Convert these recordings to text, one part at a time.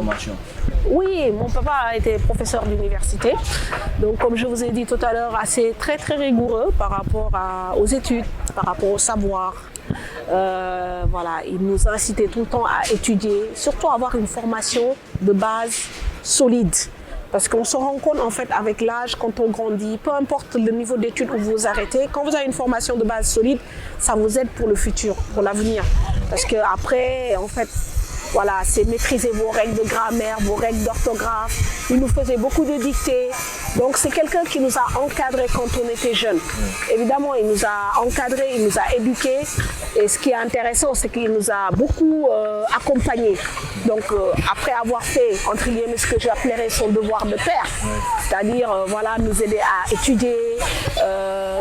formation? Oui, mon papa a été professeur d'université. Donc, comme je vous ai dit tout à l'heure, très rigoureux par rapport aux études, par rapport au savoir. Voilà, il nous a incité tout le temps à étudier, surtout à avoir une formation de base solide. Parce qu'on se rend compte en fait avec l'âge, quand on grandit, peu importe le niveau d'études où vous arrêtez, quand vous avez une formation de base solide, ça vous aide pour le futur, pour l'avenir. Parce qu'après, en fait, voilà, c'est maîtriser vos règles de grammaire, vos règles d'orthographe. Il nous faisait beaucoup de dictées. Donc c'est quelqu'un qui nous a encadrés quand on était jeunes. Évidemment, il nous a encadrés, il nous a éduqués. Et ce qui est intéressant, c'est qu'il nous a beaucoup accompagnés. Donc après avoir fait, entre guillemets, ce que j'appellerais son devoir de père, c'est-à-dire voilà, nous aider à étudier,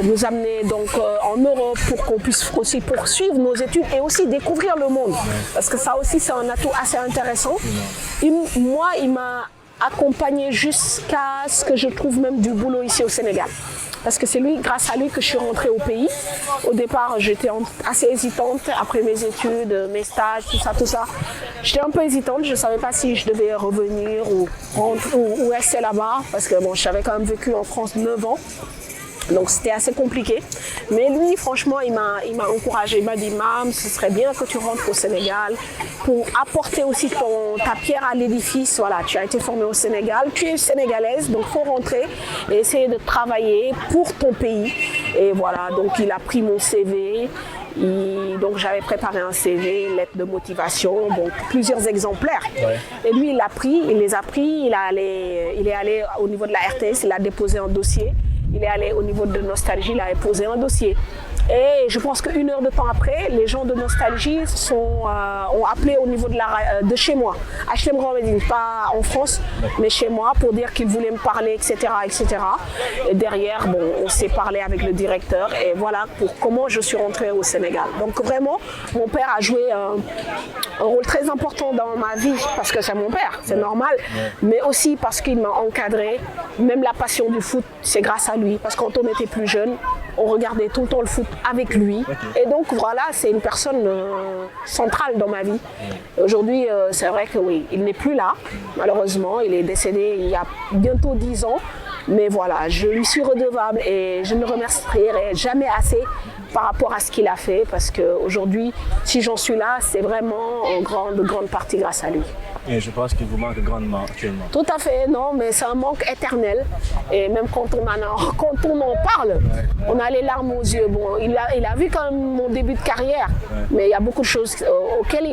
nous amener donc en Europe pour qu'on puisse aussi poursuivre nos études et aussi découvrir le monde. Parce que ça aussi, c'est un atout assez intéressant. Moi, il m'a accompagné jusqu'à ce que je trouve même du boulot ici au Sénégal. Parce que c'est lui, grâce à lui, que je suis rentrée au pays. Au départ, j'étais assez hésitante après mes études, mes stages, tout ça. J'étais un peu hésitante, je ne savais pas si je devais revenir ou rester là-bas. Parce que bon, j'avais quand même vécu en France 9 ans. Donc c'était assez compliqué. Mais lui, franchement, il m'a encouragée. Il m'a dit, Mam, ce serait bien que tu rentres au Sénégal pour apporter aussi ta pierre à l'édifice. Voilà, tu as été formée au Sénégal, tu es sénégalaise, donc il faut rentrer et essayer de travailler pour ton pays. Et voilà, donc il a pris mon CV. Donc j'avais préparé un CV, une lettre de motivation, donc plusieurs exemplaires. Ouais. Et lui, il les a pris, il est allé au niveau de la RTS, il a déposé un dossier. Il est allé au niveau de Nostalgie, il a posé un dossier. Et je pense qu'une heure de temps après, les gens de Nostalgie ont appelé au niveau de chez moi. HLM Grand Médine, pas en France, mais chez moi, pour dire qu'ils voulaient me parler, etc., etc. Et derrière, bon, on s'est parlé avec le directeur. Et voilà pour comment je suis rentrée au Sénégal. Donc vraiment, mon père a joué un rôle très important dans ma vie, parce que c'est mon père, c'est normal. Mais aussi parce qu'il m'a encadré. Même la passion du foot, c'est grâce à lui. Parce que quand on était plus jeune, on regardait tout le temps le foot avec lui. Okay. Et donc voilà, c'est une personne centrale dans ma vie. Aujourd'hui, c'est vrai que oui, il n'est plus là. Malheureusement, il est décédé il y a bientôt 10 ans. Mais voilà, je lui suis redevable et je ne le remercierai jamais assez par rapport à ce qu'il a fait. Parce qu'aujourd'hui, si j'en suis là, c'est vraiment en grande partie grâce à lui. Et je pense qu'il vous manque grandement actuellement. Tout à fait, non, mais c'est un manque éternel. Et même quand on en parle, on a les larmes aux yeux. Bon, il a vu quand même mon début de carrière, mais il y a beaucoup de choses auxquelles il